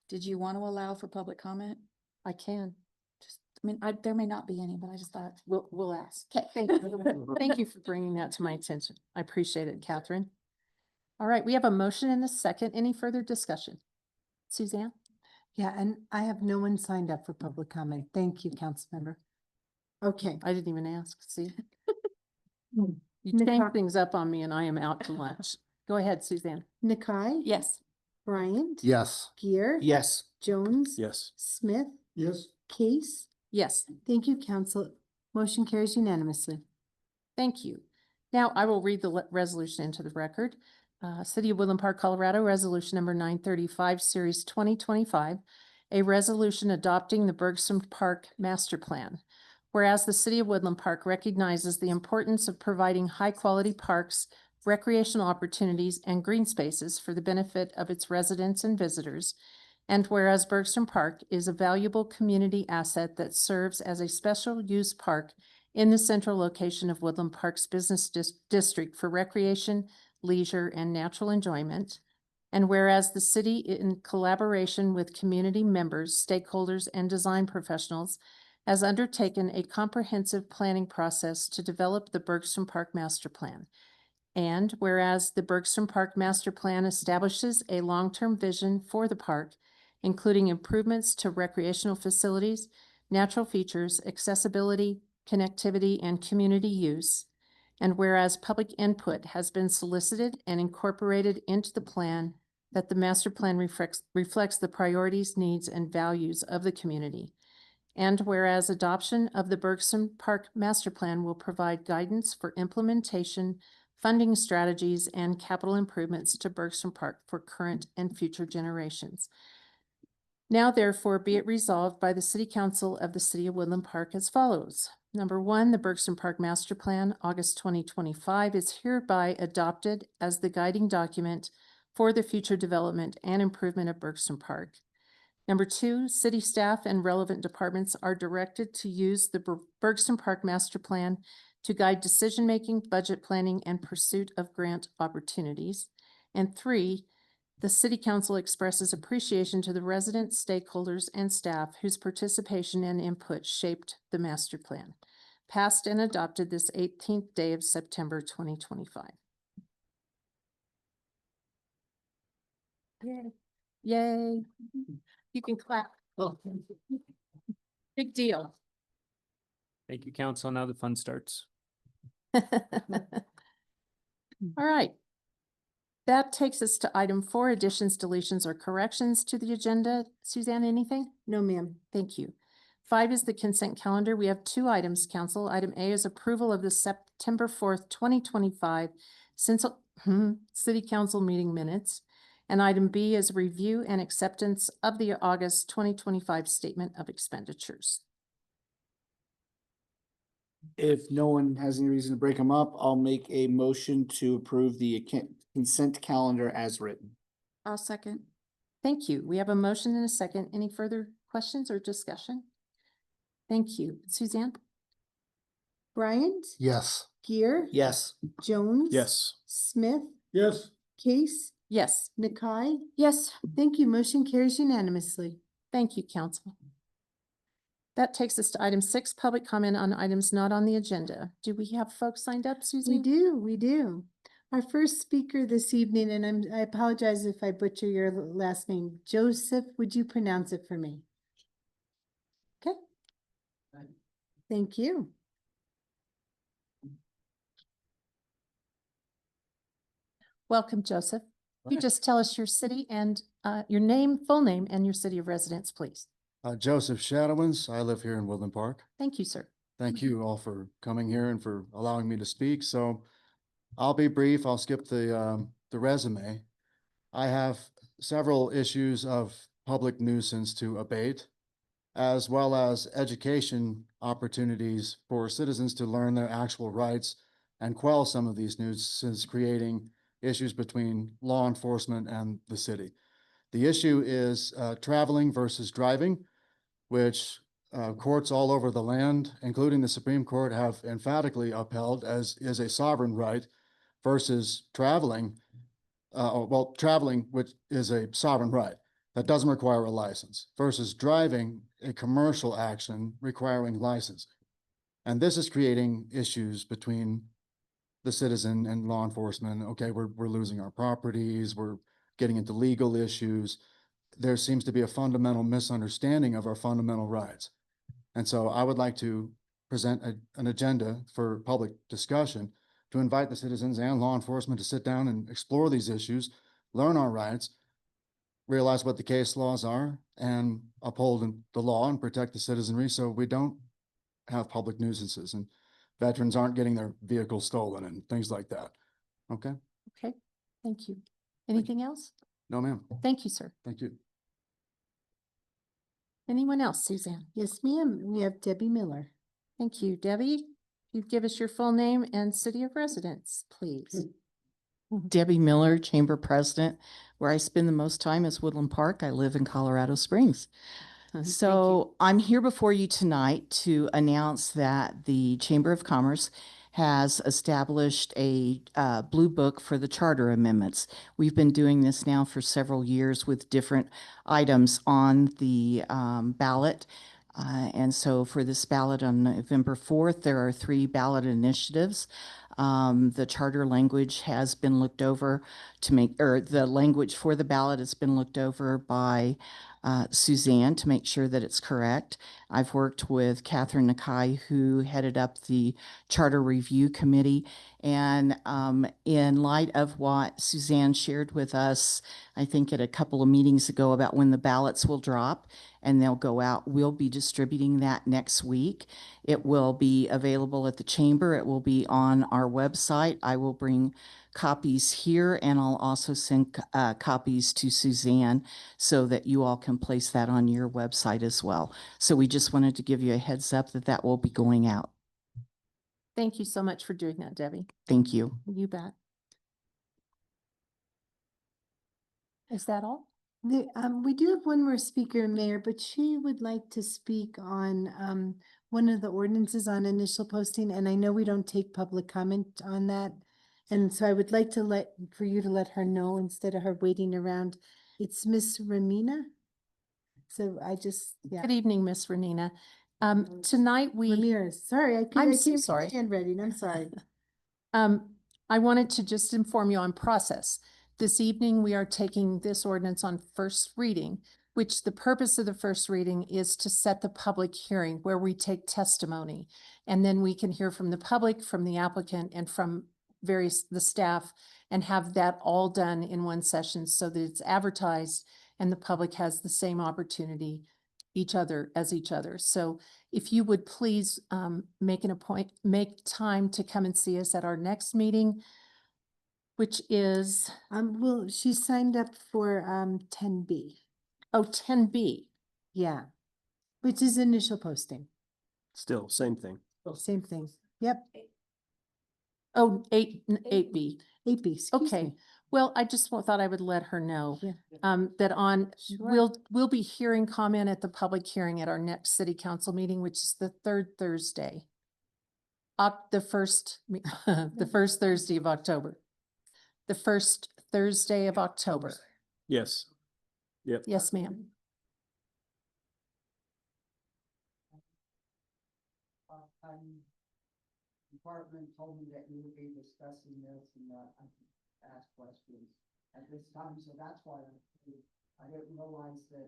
Did you want to allow for public comment? I can. Just, I mean, there may not be any, but I just thought. We'll ask. Okay. Thank you. Thank you for bringing that to my attention. I appreciate it, Catherine. All right, we have a motion and a second. Any further discussion? Suzanne? Yeah, and I have no one signed up for public comment. Thank you, council member. Okay. I didn't even ask, see? Hmm. You Nicole- change things up on me and I am out to lunch. Go ahead, Suzanne. Nakai? Yes. Bryant? Yes. Gear? Yes. Jones? Yes. Smith? Yes. Case? Yes, Thank you, council. Motion carries unanimously. thank you. Now I will read the resolution into the record. City of Woodland Park, Colorado, resolution number 935, series 2025, a resolution adopting the Bergstrom Park Master Plan. Whereas the City of Woodland Park recognizes the importance of providing high-quality parks, recreational opportunities, and green spaces for the benefit of its residents and visitors. And whereas Bergstrom Park is a valuable community asset that serves as a special use park in the central location of Woodland Park's business district for recreation, leisure, and natural enjoyment. And whereas the city, in collaboration with community members, stakeholders, and design professionals, has undertaken a comprehensive planning process to develop the Bergstrom Park Master Plan. And whereas the Bergstrom Park Master Plan establishes a long-term vision for the park, including improvements to recreational facilities, natural features, accessibility, connectivity, and community use. And whereas public input has been solicited and incorporated into the plan, that the master plan reflects the priorities, needs, and values of the community. And whereas adoption of the Bergstrom Park Master Plan will provide guidance for implementation, funding strategies, and capital improvements to Bergstrom Park for current and future generations. Now therefore be it resolved by the City Council of the City of Woodland Park as follows. Number one, the Bergstrom Park Master Plan, August 2025, is hereby adopted as the guiding document for the future development and improvement of Bergstrom Park. Number two, city staff and relevant departments are directed to use the Bergstrom Park Master Plan to guide decision-making, budget planning, and pursuit of grant opportunities. And three, the City Council expresses appreciation to the residents, stakeholders, and staff whose participation and input shaped the master plan. Passed and adopted this 18th day of September 2025. Yay. Yay. You can clap. Big deal. Thank you, council. Now the fun starts. All right. That takes us to item 4, additions, deletions, or corrections to the agenda. Suzanne, anything? No, ma'am. Thank you. 5 is the consent calendar. We have 2 items, council. Item A is approval of the September 4th, 2025 City Council meeting minutes. And item B is review and acceptance of the August 2025 statement of expenditures. If no one has any reason to break them up, I'll make a motion to approve the consent calendar as written. I'll second. Thank you. We have a motion and a second. Any further questions or discussion? Thank you. Suzanne? Bryant? Yes. Gear? Yes. Jones? Yes. Smith? Yes. Case? Yes. Nakai? Yes. Thank you. Motion carries unanimously. Thank you, council. That takes us to item 6, public comment on items not on the agenda. Do we have folks signed up, Susie? We do. Our first speaker this evening, and I apologize if I butcher your last name. Joseph, would you pronounce it for me? Okay. Thank you. Welcome, Joseph. You just tell us your city and your name, full name, and your city of residence, please. Joseph Shadowins. I live here in Woodland Park. Thank you, sir. Thank you all for coming here and for allowing me to speak. So I'll be brief. I'll skip the resume. I have several issues of public nuisance to abate, as well as education opportunities for citizens to learn their actual rights and quell some of these nuisances, creating issues between law enforcement and the city. The issue is traveling versus driving, which courts all over the land, including the Supreme Court, have emphatically upheld as is a sovereign right, versus traveling, traveling, which is a sovereign right that doesn't require a license, versus driving, a commercial action requiring licensing. And this is creating issues between the citizen and law enforcement. Okay, we're losing our properties, we're getting into legal issues. There seems to be a fundamental misunderstanding of our fundamental rights. And so I would like to present an agenda for public discussion to invite the citizens and law enforcement to sit down and explore these issues, learn our rights, realize what the case laws are, and uphold the law and protect the citizenry so we don't have public nuisances and veterans aren't getting their vehicles stolen and things like that. Okay? Okay, thank you. Anything else? No, ma'am. Thank you, sir. Thank you. Anyone else, Suzanne? Yes, ma'am. We have Debbie Miller. Thank you. Debbie, you give us your full name and city of residence, please. Debbie Miller, Chamber President. Where I spend the most time is Woodland Park. I live in Colorado Springs. So I'm here before you tonight to announce that the Chamber of Commerce has established a blue book for the charter amendments. We've been doing this now for several years with different items on the ballot. And so for this ballot on November 4th, there are 3 ballot initiatives. The charter language has been looked over to make, or the language for the ballot has been looked over by Suzanne to make sure that it's correct. I've worked with Catherine Nakai, who headed up the Charter Review Committee. And in light of what Suzanne shared with us, I think at a couple of meetings ago about when the ballots will drop and they'll go out, we'll be distributing that next week. It will be available at the chamber. It will be on our website. I will bring copies here and I'll also send copies to Suzanne so that you all can place that on your website as well. So we just wanted to give you a heads up that that will be going out. Thank you so much for doing that, Debbie. Thank you. You bet. Is that all? We do have one more speaker, Mayor, but she would like to speak on one of the ordinances on initial posting, and I know we don't take public comment on that. And so I would like to for you to let her know instead of her waiting around. It's Miss Ramina. So yeah. Good evening, Miss Renina. Tonight we. Ramirez, sorry, I'm so sorry. Handwriting, I'm sorry. I wanted to just inform you on process. This evening, we are taking this ordinance on first reading, which the purpose of the first reading is to set the public hearing where we take testimony. And then we can hear from the public, from the applicant, and from the staff and have that all done in one session so that it's advertised and the public has the same opportunity each other. So if you would please make time to come and see us at our next meeting, which is, Well, she signed up for 10B. oh, 10B. Yeah, which is initial posting. Still, same thing. Same thing. Yep. Oh, 8B. 8B, excuse Okay, me. well, I just thought I would let her know Yeah. that Sure. we'll be hearing comment at the public hearing at our next city council meeting, which is the third Thursday. The first Thursday of October. The first Thursday of October. Yes. Yep. Yes, ma'am. Department told me that you would be discussing this and ask questions at this time, so that's why I didn't realize that.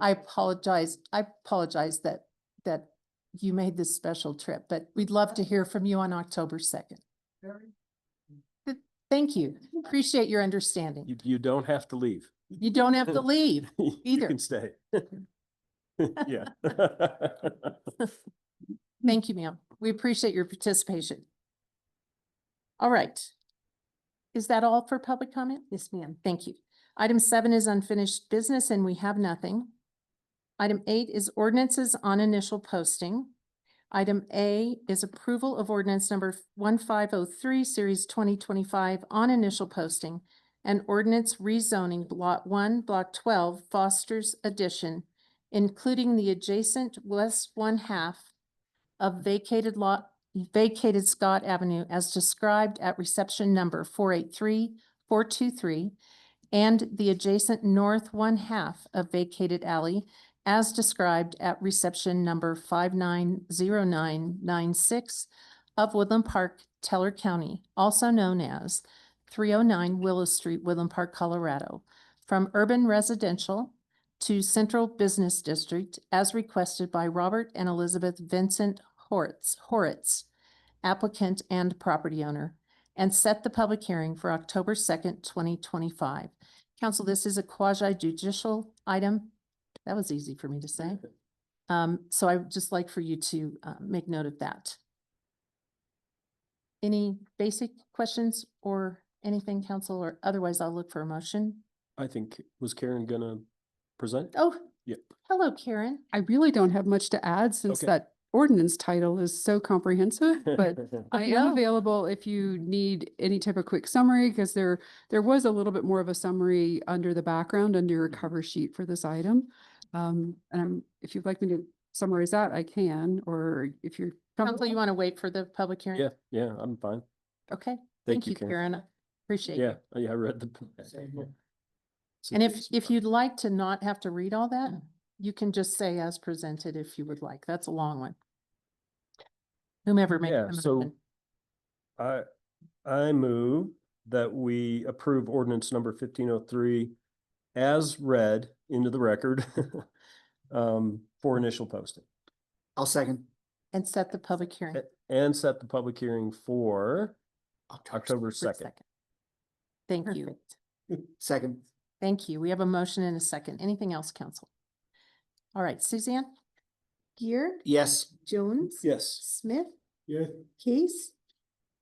I apologize that you made this special trip, but we'd love to hear from you on October 2nd. Thank you. Appreciate your understanding. You don't have to leave. You don't have to leave You either. can stay. Yeah. Thank you, ma'am. We appreciate your participation. All right. Is that all for public comment? Yes, ma'am. Thank you. Item 7 is unfinished business and we have nothing. Item 8 is ordinances on initial posting. Item A is approval of ordinance number 1503, series 2025 on initial posting and ordinance rezoning Block 1, Block 12, Foster's Addition, including the adjacent west 1/2 of vacated Scott Avenue as described at reception number 483-423 and the adjacent north 1/2 of vacated alley as described at reception number 590996 of Woodland Park, Teller County, also known as 309 Willow Street, Woodland Park, Colorado, from urban residential to central business district as requested by Robert and Elizabeth Vincent Horitz, applicant and property owner, and set the public hearing for October 2nd, 2025. Council, this is a quasi judicial item. That was easy for me to say. So I would just like for you to make note of that. Any basic questions or anything, council, or otherwise I'll look for a motion. I think, was Karen gonna present? Oh, Yep. hello, Karen. I really don't have much to add since Okay. that ordinance title is so comprehensive, but I am know. available if you need any type of quick summary, because there was a little bit more of a summary under the background, under your cover sheet for this item. If you'd like me to summarize that, I can, or if you're Council, comfortable. you want to wait for the public hearing? Yeah, I'm fine. Okay. Thank you, Karen. Appreciate it. Yeah, I read the. And if you'd like to not have to read all that, you can just say as presented if you would like. That's a long one. Whomever makes Yeah, the so motion. I move that we approve ordinance number 1503 as read into the record for initial posting. I'll second. And set the public hearing. And set the public hearing for October for 2nd. Thank you. Second. Thank you. We have a motion and a second. Anything else, council? All right, Suzanne? Gear, Yes. Jones, Yes. Smith, Yeah. Case,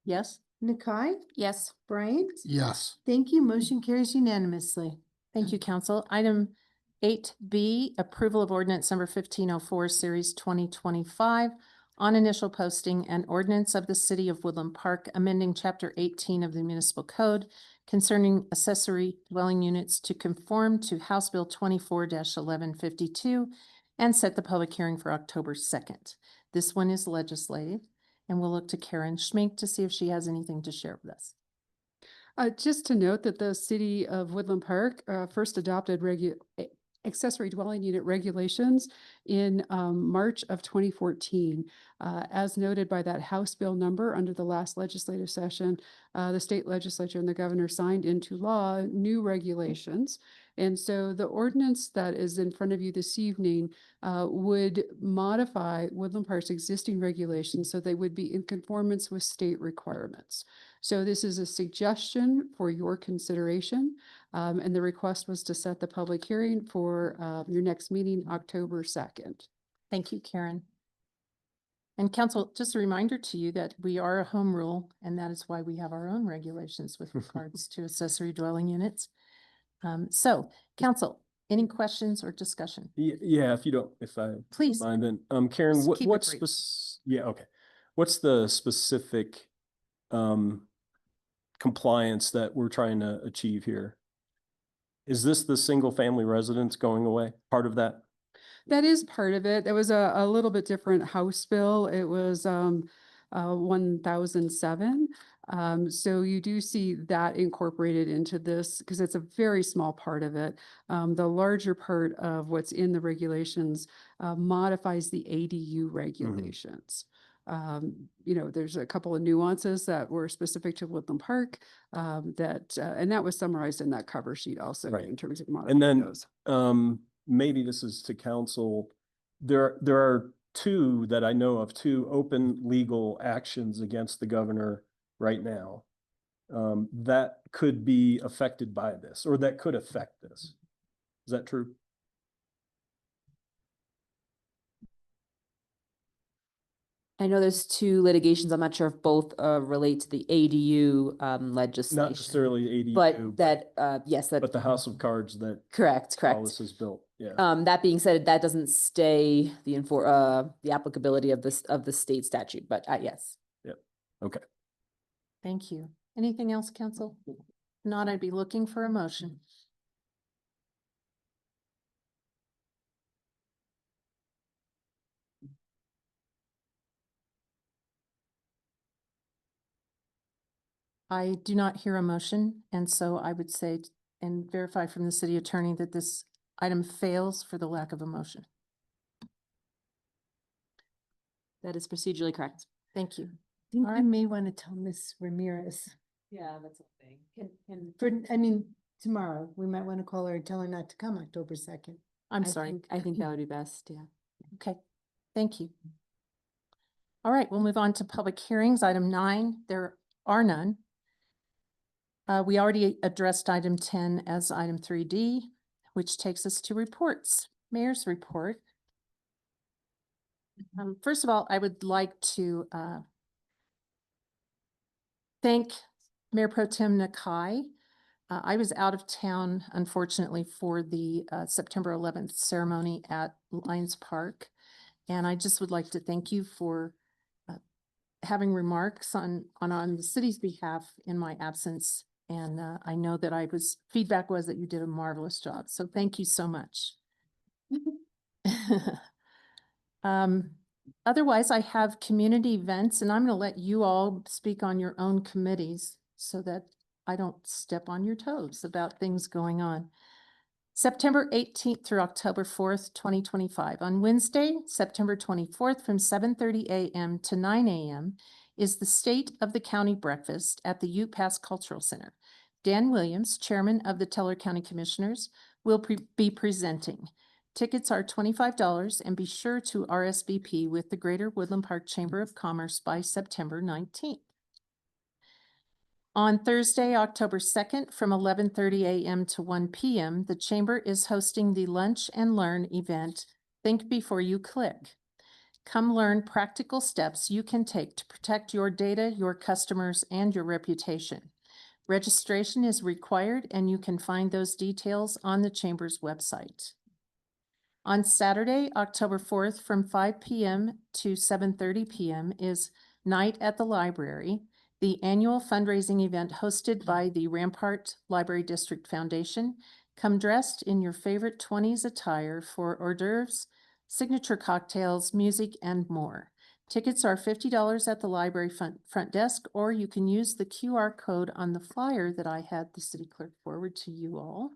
Yes? Nakai, Yes. Bryant. Yes. Thank you. Motion carries unanimously. Thank you, council. Item 8B, approval of ordinance number 1504, series 2025 on initial posting and ordinance of the city of Woodland Park, amending chapter 18 of the municipal code concerning accessory dwelling units to conform to House Bill 24-1152 and set the public hearing for October 2nd. This one is legislative, and we'll look to Karen Schmink to see if she has anything to share with us. Just to note that the city of Woodland Park first adopted accessory dwelling unit regulations in March of 2014. As noted by that House Bill number under the last legislative session, the state legislature and the governor signed into law new regulations. And so the ordinance that is in front of you this evening would modify Woodland Park's existing regulations so they would be in conformance with state requirements. So this is a suggestion for your consideration. And the request was to set the public hearing for your next meeting, October 2nd. Thank you, Karen. And council, just a reminder to you that we are a home rule, and that is why we have our own regulations with regards to accessory dwelling units. So, council, any questions or discussion? Yeah, if I Please. mind then, Karen, Just keep it what's brief. yeah, okay. What's the specific compliance that we're trying to achieve here? Is this the single family residence going away? Part of that? That is part of it. There was a little bit different House bill. It was 1007. So you do see that incorporated into this because it's a very small part of it. The larger part of what's in the regulations modifies the ADU regulations. There's a couple of nuances that were specific to Woodland Park and that was summarized in that cover sheet also in terms of modifying And then those. maybe this is to council. There are two that I know of, two open legal actions against the governor right now that could be affected by this, or that could affect this. Is that true? I know there's two litigations. I'm not sure if both relate to the ADU legislation. Not necessarily ADU, but that yes, that but the house of cards that correct. Hollis has built. Yeah. That being said, that doesn't stay the applicability of the state statute, but yes. Yep. Okay. Thank you. Anything else, council? If not, I'd be looking for a motion. I do not hear a motion, and so I would say and verify from the city attorney that this item fails for the lack of a motion. That is procedurally correct. Thank you. I think All I right. may want to tell Ms. Ramirez. Yeah, that's a thing. Tomorrow, we might want to call her and tell her not to come October 2nd. I'm sorry. I think that would be best, yeah. Okay, thank you. All right, we'll move on to public hearings. Item 9, there are none. We already addressed item 10 as item 3D, which takes us to reports. Mayor's report. First of all, I would like to thank Mayor Pro Tem Nakai. I was out of town, unfortunately, for the September 11th ceremony at Lions Park. And I just would like to thank you for having remarks on the city's behalf in my absence. And I know that feedback was that you did a marvelous job. So thank you so much. Otherwise, I have community events, and I'm going to let you all speak on your own committees so that I don't step on your toes about things going on. September 18th through October 4th, 2025. On Wednesday, September 24th from 7:30 a.m. to 9 a.m. is the State of the County Breakfast at the Ute Pass Cultural Center. Dan Williams, Chairman of the Teller County Commissioners, will be presenting. Tickets are $25 and be sure to RSVP with the Greater Woodland Park Chamber of Commerce by September 19th. On Thursday, October 2nd, from 11:30 a.m. to 1 p.m., the Chamber is hosting the Lunch and Learn event, Think Before You Click. Come learn practical steps you can take to protect your data, your customers, and your reputation. Registration is required, and you can find those details on the Chamber's website. On Saturday, October 4th, from 5 p.m. to 7:30 p.m. is Night at the Library, the annual fundraising event hosted by the Rampart Library District Foundation. Come dressed in your favorite 20s attire for hors d'oeuvres, signature cocktails, music, and more. Tickets are $50 at the library front desk, or you can use the QR code on the flyer that I had the city clerk forward to you all.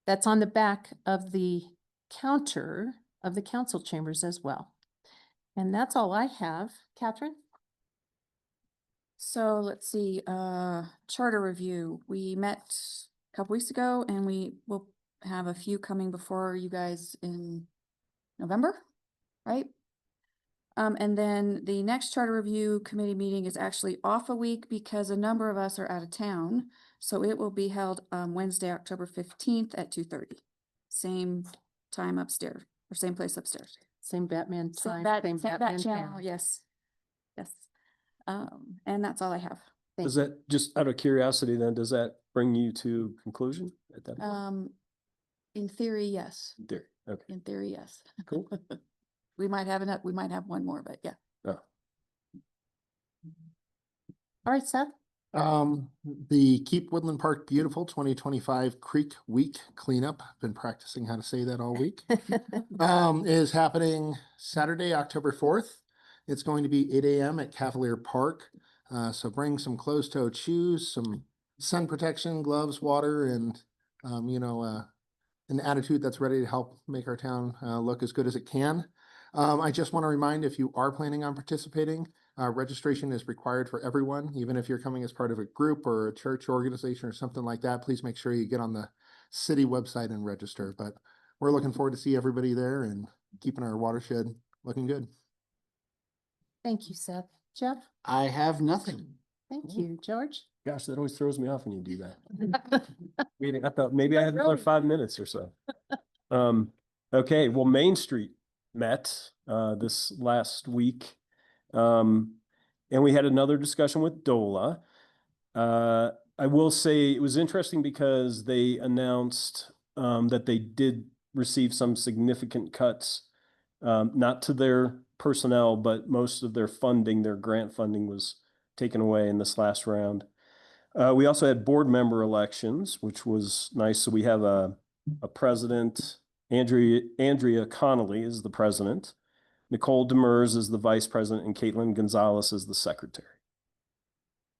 That's on the back of the counter of the council chambers as well. And that's all I have. Catherine? So let's see, charter review. We met a couple weeks ago, and we will have a few coming before you guys in November, right? And then the next charter review committee meeting is actually off a week because a number of us are out of town. So it will be held Wednesday, October 15th at 2:30. Same time upstairs, or same place upstairs. Same Batman time, Same bat same Batman channel, channel. yes. Yes. And that's all I have. Does that, just out of curiosity then, does that bring you to conclusion at that point? In theory, yes. There, okay, In theory, yes. cool. We might have enough, we might have one more, but yeah. Oh. All right, Seth? The Keep Woodland Park Beautiful 2025 Creek Week cleanup, been practicing how to say that all week, is happening Saturday, October 4th. It's going to be 8 a.m. at Cavalier Park. So bring some closed-toed shoes, some sun protection, gloves, water, and, an attitude that's ready to help make our town look as good as it can. I just want to remind, if you are planning on participating, registration is required for everyone, even if you're coming as part of a group or a church organization or something like that. Please make sure you get on the city website and register. But we're looking forward to see everybody there and keeping our watershed looking good. Thank you, Seth. Jeff? I have nothing. Thank you. George? Gosh, that always throws me off when you do that. Waiting, I thought maybe I had another 5 minutes or so. Okay, well, Main Street met this last week. And we had another discussion with DOLA. I will say it was interesting because they announced that they did receive some significant cuts, not to their personnel, but most of their funding, their grant funding was taken away in this last round. We also had board member elections, which was nice. So we have a president, Andrea Connolly is the president, Nicole Demers is the vice president, and Caitlin Gonzalez is the secretary.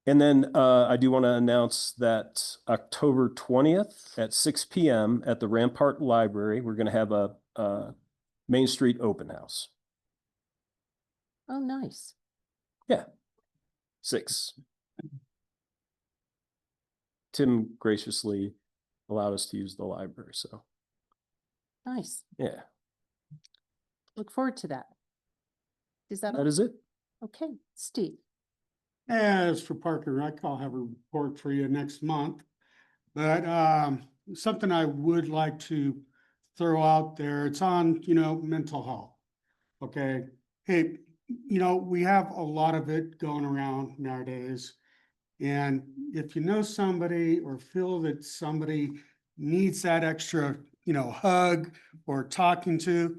And then I do want to announce that October 20th at 6 p.m. at the Rampart Library, we're going to have a Main Street open house. Oh, nice. Yeah. 6. Tim graciously allowed us to use the library, so. Nice. Yeah. Look forward to that. Is that? That is it. Okay, Steve. As for Park and Rec, I'll have a report for you next month. But something I would like to throw out there, it's on, mental health. Okay. Hey, we have a lot of it going around nowadays. And if you know somebody or feel that somebody needs that extra, hug or talking to,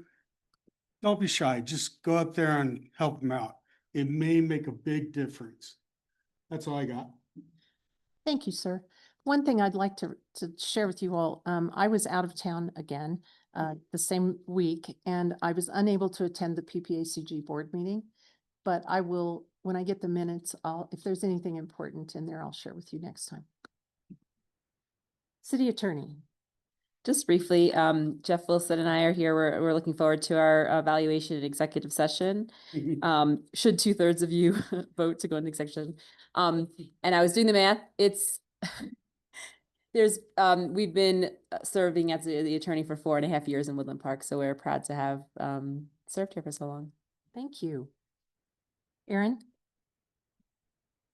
don't be shy. Just go up there and help them out. It may make a big difference. That's all I got. Thank you, sir. One thing I'd like to share with you all, I was out of town again the same week, and I was unable to attend the PPACG board meeting, but I will, when I get the minutes, if there's anything important in there, I'll share with you next time. City Attorney. Just briefly, Jeff Wilson and I are here. We're looking forward to our evaluation and executive session. Should 2/3 of you vote to go into executive session. And I was doing the math. It's we've been serving as the attorney for 4.5 years in Woodland Park, so we're proud to have served here for so long. Thank you. Aaron?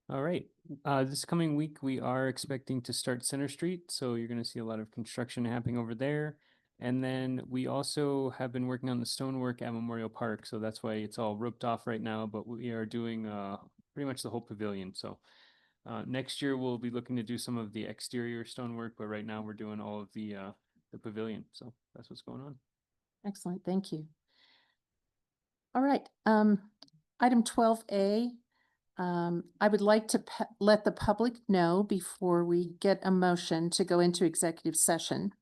All right. This coming week, we are expecting to start Center Street. So you're going to see a lot of construction happening over there. And then we also have been working on the stonework at Memorial Park. So that's why it's all roped off right now. But we are doing pretty much the whole pavilion. So next year, we'll be looking to do some of the exterior stonework. But right now, we're doing all of the pavilion. So that's what's going on. Excellent. Thank you. All right. Item 12A. I would like to let the public know before we get a motion to go into executive session.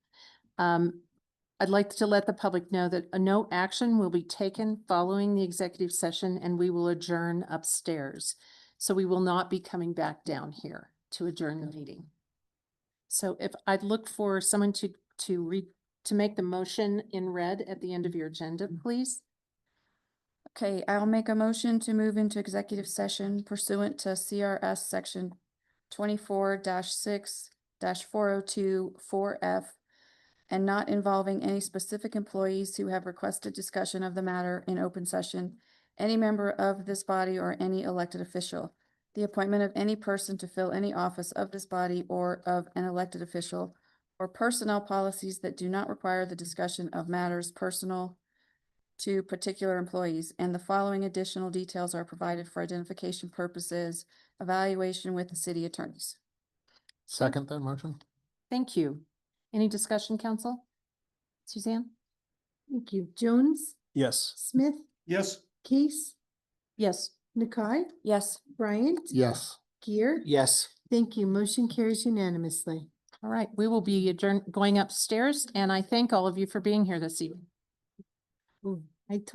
I'd like to let the public know that no action will be taken following the executive session, and we will adjourn upstairs. So we will not be coming back down here to adjourn the meeting. So if I'd look for someone to make the motion in red at the end of your agenda, please. Okay, I'll make a motion to move into executive session pursuant to CRS section 24-6 402-4F and not involving any specific employees who have requested discussion of the matter in open session, any member of this body or any elected official. The appointment of any person to fill any office of this body or of an elected official, or personnel policies that do not require the discussion of matters personal to particular employees. And the following additional details are provided for identification purposes, evaluation with the city attorneys. Second then motion? Thank you. Any discussion, council? Suzanne? Thank you. Jones, Yes. Smith, Yes. Case, Yes. Nakai, Yes. Bryant, Yes. Gear. Yes. Thank you. Motion carries unanimously. All right, we will be going upstairs, and I thank all of you for being here this evening. I